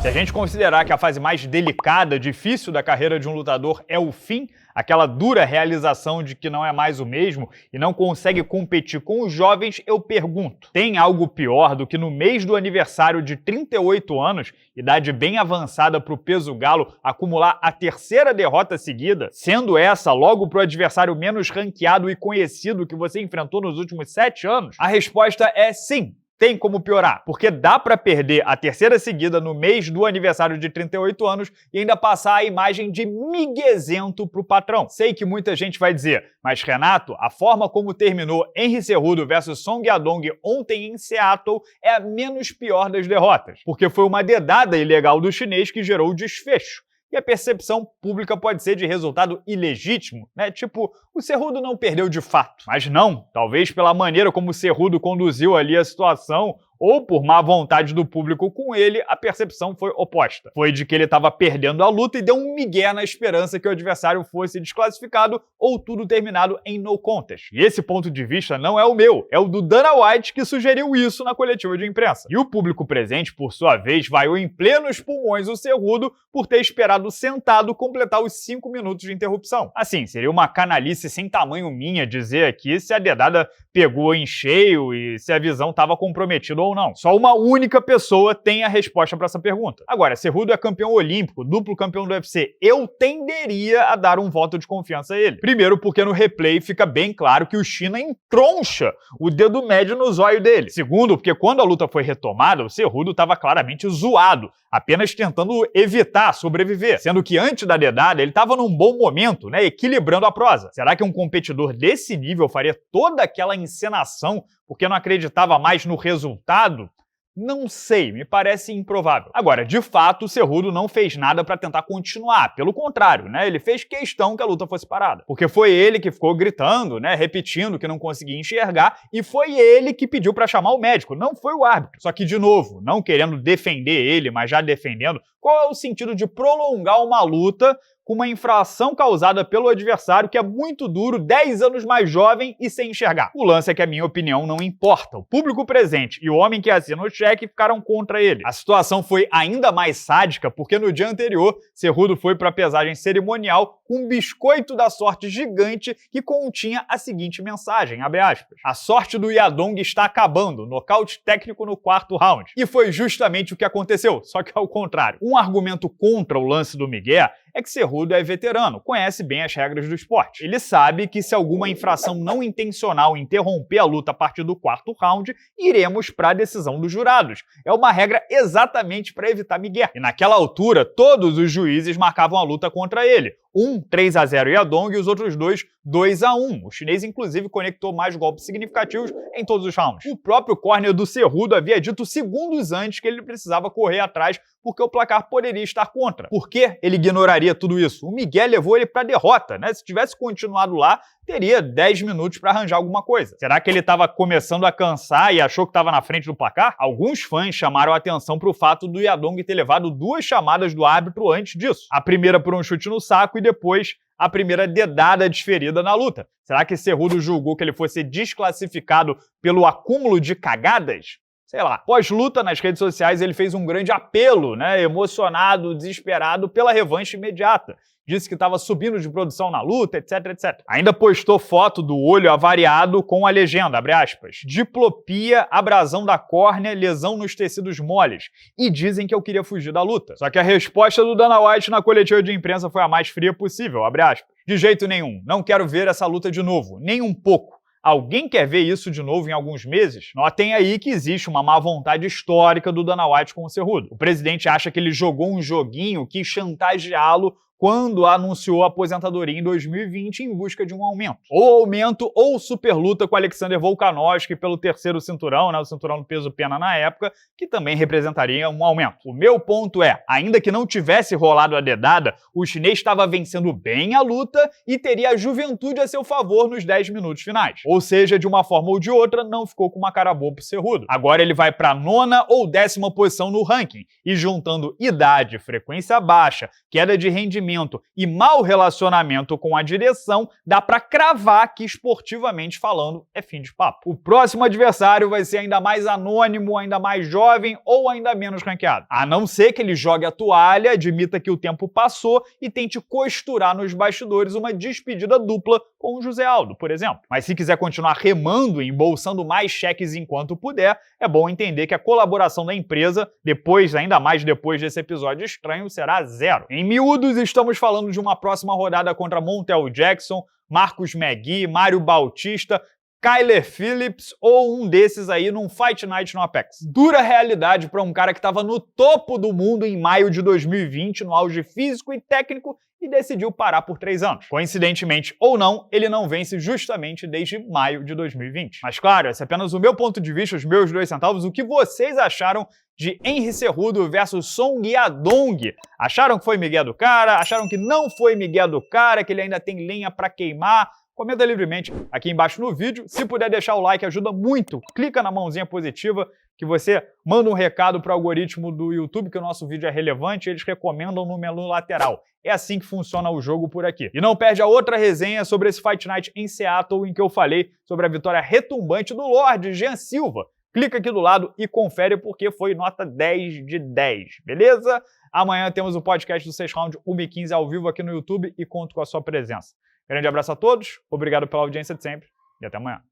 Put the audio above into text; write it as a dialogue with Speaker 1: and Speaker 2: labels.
Speaker 1: Se a gente considerar que a fase mais delicada, difícil da carreira de um lutador é o fim, aquela dura realização de que não é mais o mesmo e não consegue competir com os jovens, eu pergunto, tem algo pior do que no mês do aniversário de 38 anos, idade bem avançada para o peso galo, acumular a terceira derrota seguida, sendo essa logo para o adversário menos ranqueado e conhecido que você enfrentou nos últimos 7 anos? A resposta é sim. Tem como piorar, porque dá pra perder a terceira seguida no mês do aniversário de 38 anos e ainda passar a imagem de miguezento pro patrão. Sei que muita gente vai dizer, mas Renato, a forma como terminou Henry Cejudo versus Song Yadong ontem em Seattle é a menos pior das derrotas, porque foi uma dedada ilegal do chinês que gerou o desfecho. E a percepção pública pode ser de resultado ilegítimo, né? Tipo, o Cejudo não perdeu de fato. Mas não, talvez pela maneira como o Cejudo conduziu ali a situação, ou por má vontade do público com ele, a percepção foi oposta. Foi de que ele estava perdendo a luta e deu um migué na esperança que o adversário fosse desclassificado ou tudo terminado em no contest. E esse ponto de vista não é o meu, é o do Dana White que sugeriu isso na coletiva de imprensa. E o público presente, por sua vez, vaiou em plenos pulmões o Cejudo por ter esperado sentado completar os 5 minutos de interrupção. Assim, seria uma canalice sem tamanho minha dizer aqui se a dedada pegou em cheio e se a visão estava comprometida ou não. Só uma única pessoa tem a resposta para essa pergunta. Agora, Cejudo é campeão olímpico, duplo campeão do UFC. Eu tenderia a dar um voto de confiança a ele. Primeiro, porque no replay fica bem claro que o China entroncha o dedo médio no zóio dele. Segundo, porque quando a luta foi retomada, o Cejudo estava claramente zoado, apenas tentando evitar sobreviver. Sendo que antes da dedada, ele estava num bom momento, né, equilibrando a prosa. Será que um competidor desse nível faria toda aquela encenação porque não acreditava mais no resultado? Não sei, me parece improvável. Agora, de fato, o Cejudo não fez nada para tentar continuar. Pelo contrário, né? Ele fez questão que a luta fosse parada. Porque foi ele que ficou gritando, né? Repetindo que não conseguia enxergar, e foi ele que pediu para chamar o médico, não foi o árbitro. Só que, de novo, não querendo defender ele, mas já defendendo, qual é o sentido de prolongar uma luta com uma infração causada pelo adversário que é muito duro, 10 anos mais jovem e sem enxergar? O lance é que a minha opinião não importa. O público presente e o homem que assina o cheque ficaram contra ele. A situação foi ainda mais sádica porque no dia anterior, Cejudo foi para a pesagem cerimonial com um biscoito da sorte gigante que continha a seguinte mensagem, abre aspas, a sorte do Yadong está acabando, nocaute técnico no 4º round. E foi justamente o que aconteceu, só que ao contrário. Um argumento contra o lance do migué é que Cejudo é veterano, conhece bem as regras do esporte. Ele sabe que se alguma infração não intencional interromper a luta a partir do 4º round, iremos para a decisão dos jurados. É uma regra exatamente para evitar migué. E naquela altura, todos os juízes marcavam a luta contra ele. Um 3-0 Yadong e os outros dois 2-1. O chinês, inclusive, conectou mais golpes significativos em todos os rounds. O próprio corner do Cejudo havia dito segundos antes que ele precisava correr atrás porque o placar poderia estar contra. Por que ele ignoraria tudo isso? O migué levou ele para a derrota, né? Se tivesse continuado lá, teria 10 minutos para arranjar alguma coisa. Será que ele estava começando a cansar e achou que estava na frente do placar? Alguns fãs chamaram a atenção para o fato do Yadong ter levado 2 chamadas do árbitro antes disso. A primeira por um chute no saco e depois a primeira dedada desferida na luta. Será que Cejudo julgou que ele fosse desclassificado pelo acúmulo de cagadas? Sei lá. Pós-luta, nas redes sociais, ele fez um grande apelo, né, emocionado, desesperado pela revanche imediata. Disse que estava subindo de produção na luta, etc, etc. Ainda postou foto do olho avariado com a legenda, abre aspas, diplopia, abrasão da córnea, lesão nos tecidos moles. E dizem que eu queria fugir da luta. Só que a resposta do Dana White na coletiva de imprensa foi a mais fria possível, abre aspas. De jeito nenhum, não quero ver essa luta de novo, nem um pouco. Alguém quer ver isso de novo em alguns meses? Notem aí que existe uma má vontade histórica do Dana White com o Cejudo. O presidente acha que ele jogou um joguinho, quis chantageá-lo quando anunciou a aposentadoria em 2020 em busca de um aumento. Ou aumento ou super luta com Alexander Volkanovski pelo 3º cinturão, né, o cinturão do peso pena na época, que também representaria um aumento. O meu ponto é, ainda que não tivesse rolado a dedada, o chinês estava vencendo bem a luta e teria a juventude a seu favor nos 10 minutos finais. Ou seja, de uma forma ou de outra, não ficou com uma cara boa pro Cejudo. Agora ele vai para a 9ª ou 10ª posição no ranking, e juntando idade, frequência baixa, queda de rendimento treinamento e mau relacionamento com a direção, dá pra cravar que, esportivamente falando, é fim de papo. O próximo adversário vai ser ainda mais anônimo, ainda mais jovem ou ainda menos ranqueado. A não ser que ele jogue a toalha, admita que o tempo passou e tente costurar nos bastidores uma despedida dupla com o José Aldo, por exemplo. Mas se quiser continuar remando e embolsando mais cheques enquanto puder, é bom entender que a colaboração da empresa, ainda mais depois desse episódio estranho, será zero. Em miúdos, estamos falando de uma próxima rodada contra Montel Jackson, Marcos Magui, Mário Bautista, Kyler Phillips ou um desses aí num Fight Night no Apex. Dura realidade para um cara que estava no topo do mundo em maio de 2020, no auge físico e técnico, e decidiu parar por 3 anos. Coincidentemente ou não, ele não vence justamente desde maio de 2020. Mas claro, esse é apenas o meu ponto de vista, os meus 2 centavos. O que vocês acharam de Henry Cejudo versus Song Yadong? Acharam que foi migué do cara? Acharam que não foi migué do cara? Que ele ainda tem lenha para queimar? Comenta livremente aqui embaixo no vídeo. Se puder deixar o like, ajuda muito. Clica na mãozinha positiva que você manda um recado para o algoritmo do YouTube que o nosso vídeo é relevante e eles recomendam no menu lateral. É assim que funciona o jogo por aqui. E não perde a outra resenha sobre esse Fight Night em Seattle, em que eu falei sobre a vitória retumbante do Lorde Jean Silva. Clica aqui do lado e confere porque foi nota 10 de 10, beleza? Amanhã temos o podcast do 6 Round 1h15 ao vivo aqui no YouTube e conto com a sua presença. Grande abraço a todos, obrigado pela audiência de sempre e até amanhã.